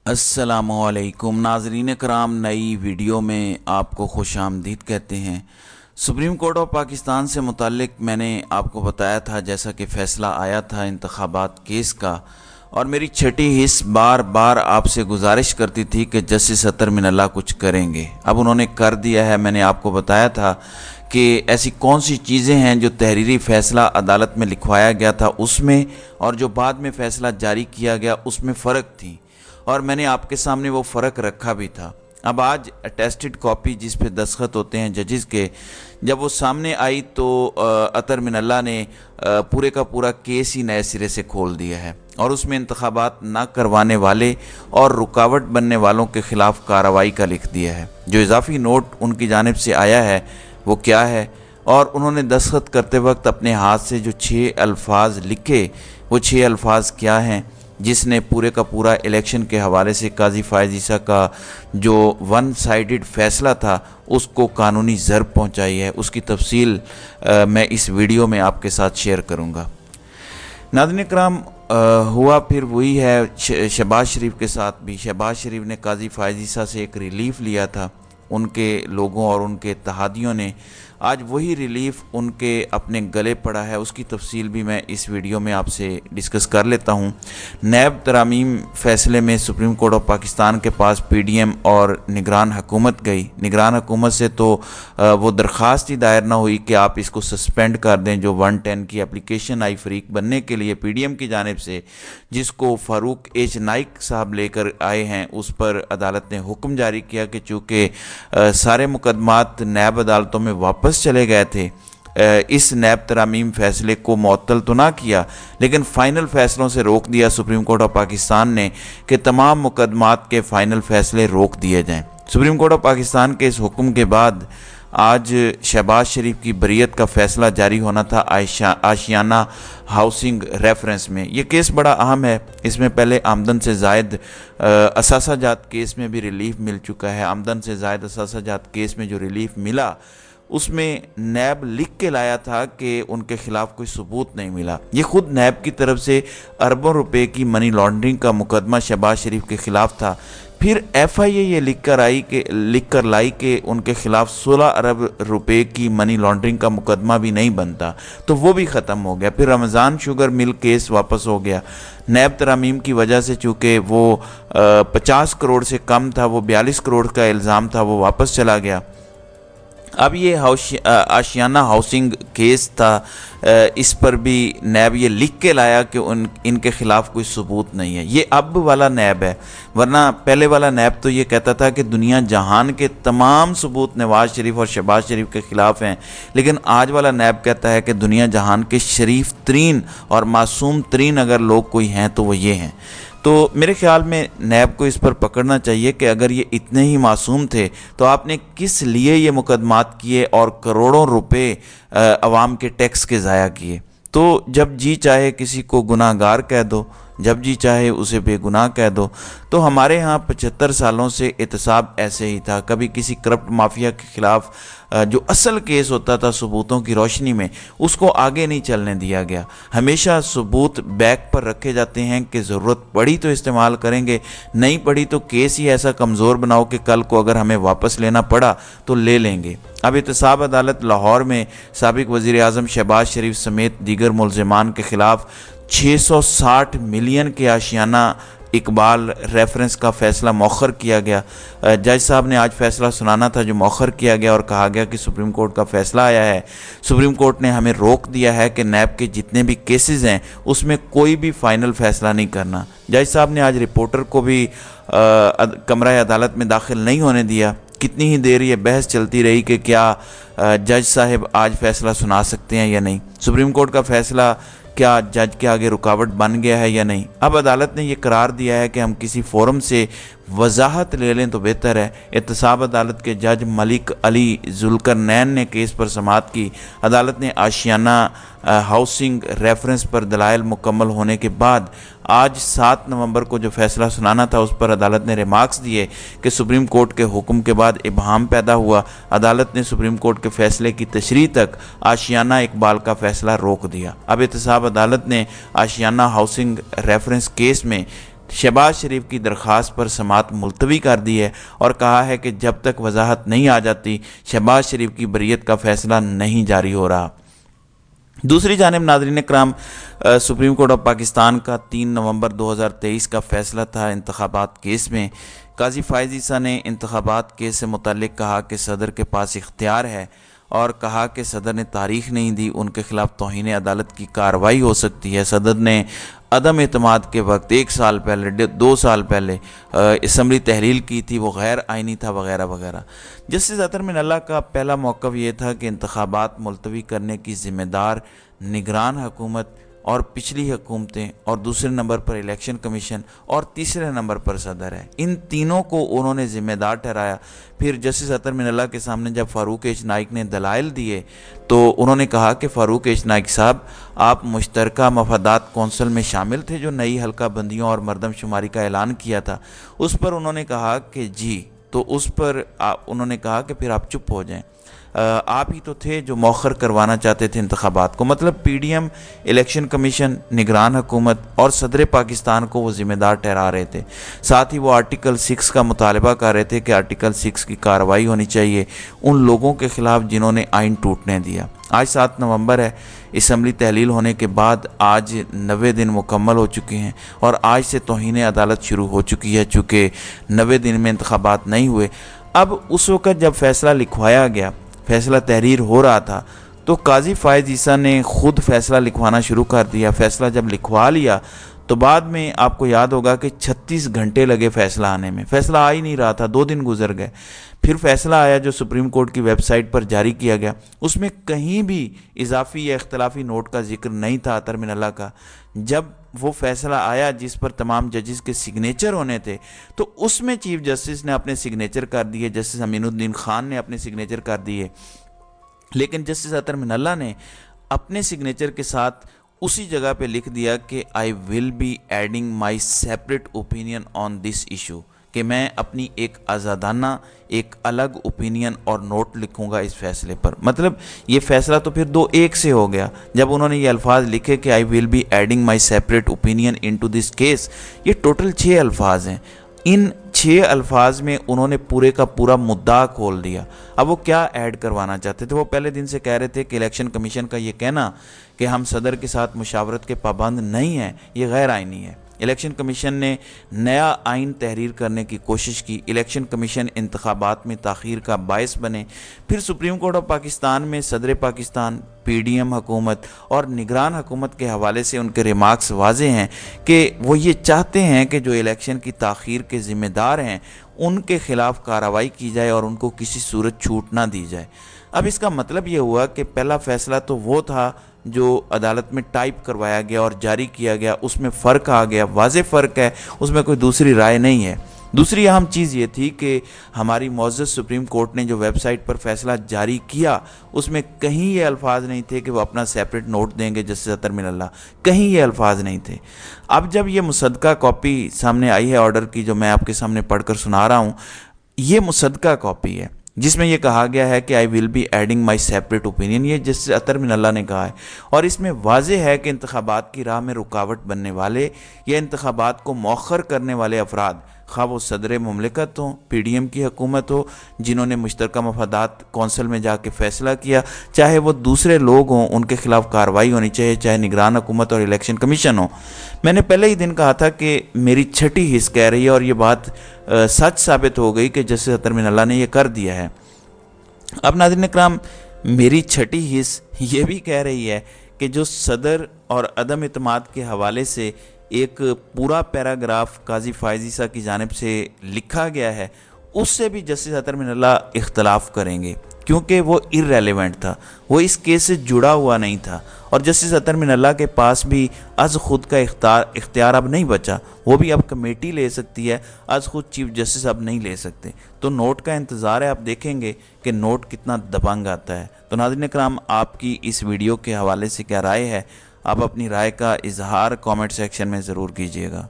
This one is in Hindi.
अस्सलामुअलैकुम नाज़रीन कराम, नई वीडियो में आपको खुश आमदीद कहते हैं। सुप्रीम कोर्ट ऑफ पाकिस्तान से मुताल्लिक मैंने आपको बताया था, जैसा कि फ़ैसला आया था इंतखाबात केस का, और मेरी छठी हिस्स बार बार आपसे गुजारिश करती थी कि जस्टिस अतर मिनल्लाह कुछ करेंगे। अब उन्होंने कर दिया है। मैंने आपको बताया था कि ऐसी कौन सी चीज़ें हैं जो तहरीरी फ़ैसला अदालत में लिखवाया गया था उसमें और जो बाद में फ़ैसला जारी किया गया उसमें फ़र्क थी, और मैंने आपके सामने वो फ़र्क रखा भी था। अब आज अटेस्टेड कॉपी जिस पे दस्तखत होते हैं जजेस के, जब वो सामने आई तो अतर मिनल्लाह ने पूरे का पूरा केस ही नए सिरे से खोल दिया है और उसमें इंतखाबात ना करवाने वाले और रुकावट बनने वालों के ख़िलाफ़ कार्रवाई का लिख दिया है। जो इजाफी नोट उनकी जानिब से आया है वो क्या है, और उन्होंने दस्तखत करते वक्त अपने हाथ से जो 6 अल्फाज लिखे वो 6 अल्फाज क्या हैं, जिसने पूरे का पूरा इलेक्शन के हवाले से काजी फ़ायज़ ईसा का जो वन साइडेड फ़ैसला था उसको कानूनी ज़र्ब पहुंचाई है। उसकी तफसील मैं इस वीडियो में आपके साथ शेयर करूंगा। नाज़रीन कराम, हुआ फिर वही है शहबाज शरीफ के साथ भी। शहबाज शरीफ ने काजी फ़ायज़ ईसा से एक रिलीफ़ लिया था उनके लोगों और उनके इत्तेहादियों ने। आज वही रिलीफ़ उनके अपने गले पड़ा है। उसकी तफसील भी मैं इस वीडियो में आपसे डिस्कस कर लेता हूँ। नैब तरामीम फ़ैसले में सुप्रीम कोर्ट ऑफ पाकिस्तान के पास पीडीएम और निगरान हुकूमत गई। निगरान हुकूमत से तो वो दरख्वास्त ही दायर ना हुई कि आप इसको सस्पेंड कर दें। जो 110 की एप्लीकेशन आई फ़रीक बनने के लिए पीडीएम की जानिब से, जिसको फ़ारूक एच नाइक साहब लेकर आए हैं, उस पर अदालत ने हुक्म जारी किया कि चूँकि सारे मुकदमात नैब अदालतों में वापस चले गए थे, इस नैब तरामीम फ़ैसले को मुअत्तल तो ना किया लेकिन फ़ाइनल फ़ैसलों से रोक दिया सुप्रीम कोर्ट ऑफ पाकिस्तान ने कि तमाम मुकदमात के फ़ाइनल फ़ैसले रोक दिए जाएं। सुप्रीम कोर्ट ऑफ पाकिस्तान के इस हुक्म के बाद आज शहबाज शरीफ की बरीयत का फ़ैसला जारी होना था आशियाना हाउसिंग रेफरेंस में। ये केस बड़ा अहम है। इसमें पहले आमदन से ज़ायद असासाजात केस में भी रिलीफ़ मिल चुका है। आमदन से ज़ायद असासाजात केस में जो रिलीफ़ मिला उसमें नैब लिख के लाया था कि उनके ख़िलाफ़ कोई सबूत नहीं मिला। ये ख़ुद नैब की तरफ से अरबों रुपए की मनी लॉन्ड्रिंग का मुकदमा शहबाज शरीफ के ख़िलाफ़ था। फिर एफआईए ये लिख कर लाई कि उनके ख़िलाफ़ 16 अरब रुपए की मनी लॉन्ड्रिंग का मुकदमा भी नहीं बनता, तो वो भी ख़त्म हो गया। फिर रमज़ान शुगर मिल केस वापस हो गया। नैब तरामीम की वजह से चूँकि वो 50 करोड़ से कम था, वो 42 करोड़ का इल्ज़ाम था, वो वापस चला गया। अब ये आशियाना हाउसिंग केस था, इस पर भी नैब ये लिख के लाया कि इनके ख़िलाफ़ कोई सबूत नहीं है। ये अब वाला नैब है, वरना पहले वाला नैब तो ये कहता था कि दुनिया जहान के तमाम सबूत नवाज शरीफ और शहबाज शरीफ के ख़िलाफ़ हैं, लेकिन आज वाला नैब कहता है कि दुनिया जहान के शरीफ तरीन और मासूम तरीन अगर लोग कोई हैं तो वो ये हैं। तो मेरे ख्याल में नैब को इस पर पकड़ना चाहिए कि अगर ये इतने ही मासूम थे तो आपने किस लिए ये मुकदमात किए और करोड़ों रुपए अवाम के टैक्स के ज़ाया किए। तो जब जी चाहे किसी को गुनाहगार कह दो, जब जी चाहे उसे बेगुनाह कह दो। तो हमारे यहाँ 75 सालों से एहतसाब ऐसे ही था। कभी किसी करप्ट माफिया के ख़िलाफ़ जो असल केस होता था सबूतों की रोशनी में, उसको आगे नहीं चलने दिया गया। हमेशा सबूत बैक पर रखे जाते हैं कि ज़रूरत पड़ी तो इस्तेमाल करेंगे, नहीं पड़ी तो केस ही ऐसा कमज़ोर बनाओ कि कल को अगर हमें वापस लेना पड़ा तो ले लेंगे। अब एहतसाब अदालत लाहौर में साबिक़ वज़ीर आज़म शहबाज शरीफ समेत दीगर मुल्ज़िमान के ख़िलाफ़ 660 मिलियन के आशियाना इकबाल रेफरेंस का फ़ैसला मौखर किया गया। जज साहब ने आज फ़ैसला सुनाना था जो मौखर किया गया, और कहा गया कि सुप्रीम कोर्ट का फ़ैसला आया है, सुप्रीम कोर्ट ने हमें रोक दिया है कि नैब के जितने भी केसेस हैं उसमें कोई भी फ़ाइनल फ़ैसला नहीं करना। जज साहब ने आज रिपोर्टर को भी कमरा अदालत में दाखिल नहीं होने दिया। कितनी ही देर ये बहस चलती रही कि क्या जज साहब आज फ़ैसला सुना सकते हैं या नहीं। सुप्रीम कोर्ट का फ़ैसला क्या जज के आगे रुकावट बन गया है या नहीं। अब अदालत ने यह करार दिया है कि हम किसी फोरम से वजाहत ले लें तो बेहतर है। एहतसाब अदालत के जज मलिक अली जुल्करनैन ने केस पर समाअत की। अदालत ने आशियाना हाउसिंग रेफरेंस पर दलाइल मुकम्मल होने के बाद आज 7 नवंबर को जो फैसला सुनाना था उस पर अदालत ने रिमार्क्स दिए कि सुप्रीम कोर्ट के हुक्म के बाद इबहाम पैदा हुआ। अदालत ने सुप्रीम कोर्ट के फैसले की तशरीह तक आशियाना इकबाल का फैसला रोक दिया। अब एहतसाब अदालत ने आशियाना हाउसिंग रेफरेंस केस में शहबाज शरीफ की दरख्वास्त पर समाअत मुलतवी कर दी है और कहा है कि जब तक वजाहत नहीं आ जाती शहबाज शरीफ की बरीयत का फैसला नहीं जारी हो रहा। दूसरी जानिब नाज़रीन कराम, सुप्रीम कोर्ट ऑफ पाकिस्तान का 3 नवंबर 2023 का फैसला था इंतखाबात केस में। काजी फ़ाइज़ ईसा ने इंतखाबात केस से मुताल्लिक़ कहा कि सदर के पास इख्तियार है और कहा कि सदर ने तारीख नहीं दी, उनके खिलाफ तौहीन अदालत की कार्रवाई हो सकती है। सदर ने अदम एतमाद के वक्त 1 साल पहले 2 साल पहले असम्बली तहलील की थी, वो गैर आइनी था वगैरह वगैरह। जस्टिस अतर मिनल्ला का पहला मौक़िफ़ ये था कि इंतखाबात मुलतवी करने की ज़िम्मेदार निगरान हुकूमत और पिछली हुकूमतें, और दूसरे नंबर पर इलेक्शन कमीशन, और तीसरे नंबर पर सदर है। इन तीनों को उन्होंने ज़िम्मेदार ठहराया। फिर जस्टिस अतर मिनल्ला के सामने जब फ़ारूक एच नाइक ने दलाइल दिए तो उन्होंने कहा कि फ़ारूक एच नाइक साहब, आप मुश्तरका मफादात कौंसिल में शामिल थे जो नई हल्का बंदियों और मरदमशुमारी का ऐलान किया था। उस पर उन्होंने कहा कि जी, तो उस पर उन्होंने कहा कि फिर आप चुप हो जाएं, आप ही तो थे जो मौखर करवाना चाहते थे इंतखाबात को। मतलब पीडीएम, इलेक्शन कमीशन, निगरान हुकूमत और सदर पाकिस्तान को वो ज़िम्मेदार ठहरा रहे थे। साथ ही वो आर्टिकल 6 का मुतालबा कर रहे थे कि आर्टिकल 6 की कार्रवाई होनी चाहिए उन लोगों के ख़िलाफ़ जिन्होंने आइन टूटने दिया। आज 7 नवंबर है। असम्बली तहलील होने के बाद आज 90 दिन मुकम्मल हो चुके हैं और आज से तौहीन अदालत शुरू हो चुकी है, चूँकि 90 दिन में इंतखाबात नहीं हुए। अब उस वक़्त जब फ़ैसला लिखवाया गया, फ़ैसला तहरीर हो रहा था, तो काजी फ़ाइज़ ईसा ने ख़ुद फ़ैसला लिखवाना शुरू कर दिया। फ़ैसला जब लिखवा लिया तो बाद में आपको याद होगा कि 36 घंटे लगे फ़ैसला आने में। फ़ैसला आ ही नहीं रहा था, 2 दिन गुजर गए। फिर फ़ैसला आया जो सुप्रीम कोर्ट की वेबसाइट पर जारी किया गया। उसमें कहीं भी इजाफ़ी या इख्तलाफी नोट का जिक्र नहीं था अतर मिनल्ला का। जब वो फ़ैसला आया जिस पर तमाम जजेस के सिग्नेचर होने थे, तो उसमें चीफ जस्टिस ने अपने सिग्नेचर कर दिए, जस्टिस अमीनुद्दीन खान ने अपने सिग्नेचर कर दिए, लेकिन जस्टिस अतर मिनल्ला ने अपने सिग्नेचर के साथ उसी जगह पे लिख दिया कि I will be adding my separate opinion on this issue, कि मैं अपनी एक आज़ादाना एक अलग ओपिनियन और नोट लिखूंगा इस फैसले पर। मतलब ये फ़ैसला तो फिर 2-1 से हो गया जब उन्होंने ये अल्फाज लिखे कि I will be adding my separate opinion into this case. ये टोटल 6 अल्फाज हैं। इन 6 अल्फाज में उन्होंने पूरे का पूरा मुद्दा खोल दिया। अब वो क्या ऐड करवाना चाहते थे? वो पहले दिन से कह रहे थे कि इलेक्शन कमीशन का ये कहना कि हम सदर के साथ मुशावरत के पाबंद नहीं हैं, ये गैर आइनी है। इलेक्शन कमीशन ने नया आइन तहरीर करने की कोशिश की। इलेक्शन कमीशन इंतखाबात में ताख़ीर का बायस बने। फिर सुप्रीम कोर्ट ऑफ पाकिस्तान में सदर पाकिस्तान, पीडीएम हुकूमत और निगरान हुकूमत के हवाले से उनके रिमार्क्स वाज़े हैं कि वो ये चाहते हैं कि जो इलेक्शन की ताख़ीर के ज़िम्मेदार हैं उनके ख़िलाफ़ कार्रवाई की जाए और उनको किसी सूरत छूट ना दी जाए। अब इसका मतलब ये हुआ कि पहला फ़ैसला तो वो था जो अदालत में टाइप करवाया गया और जारी किया गया, उसमें फ़र्क आ गया, वाज़े फ़र्क है, उसमें कोई दूसरी राय नहीं है। दूसरी अहम चीज़ ये थी कि हमारी मौजूद सुप्रीम कोर्ट ने जो वेबसाइट पर फ़ैसला जारी किया उसमें कहीं ये अल्फाज नहीं थे कि वो अपना सेपरेट नोट देंगे जस्टिस अतर मिनल्ला, कहीं ये अल्फाज नहीं थे। अब जब ये मुसद्दका कॉपी सामने आई है ऑर्डर की, जो मैं आपके सामने पढ़कर सुना रहा हूँ, ये मुसद्दका कॉपी है जिसमें यह कहा गया है कि I will be adding my separate opinion, ये जस्टिस अतर मिनल्ला ने कहा है। और इसमें वाज़े है कि इंतखाबात की राह में रुकावट बनने वाले या इंतखाबात को मौखर करने वाले अफराद, खा वो सदर मुमलिकत हो, पीडीएम की हुकूमत हो जिन्होंने मुश्तरका मफादात कौंसिल में जाके फ़ैसला किया, चाहे वो दूसरे लोग हों, उनके खिलाफ कार्रवाई होनी चाहिए, चाहे निगरान हुकूमत और इलेक्शन कमीशन हो। मैंने पहले ही दिन कहा था कि मेरी छठी हिस्स कह रही है और ये बात सच साबित हो गई कि जस्टिस अतर मिनल्ला ने यह कर दिया है। अब नाज़रीन इकराम, मेरी छठी हिस्स ये भी कह रही है कि जो सदर और अदम इत्माद के हवाले से एक पूरा पैराग्राफ काजी फ़ाइज़ ईसा की जानिब से लिखा गया है, उससे भी जस्टिस अतर मिनल्ला इख्तलाफ करेंगे क्योंकि वो इर्रेलेवेंट था, वो इस केस से जुड़ा हुआ नहीं था। और जस्टिस अतर मिनल्ला के पास भी अज़ खुद का इख्तियार अब नहीं बचा, वो भी अब कमेटी ले सकती है, अज़ खुद चीफ जस्टिस अब नहीं ले सकते। तो नोट का इंतज़ार है, आप देखेंगे कि नोट कितना दबंग आता है। तो नाज़रीन इकराम, आपकी इस वीडियो के हवाले से क्या राय है? आप अपनी राय का इजहार कमेंट सेक्शन में ज़रूर कीजिएगा।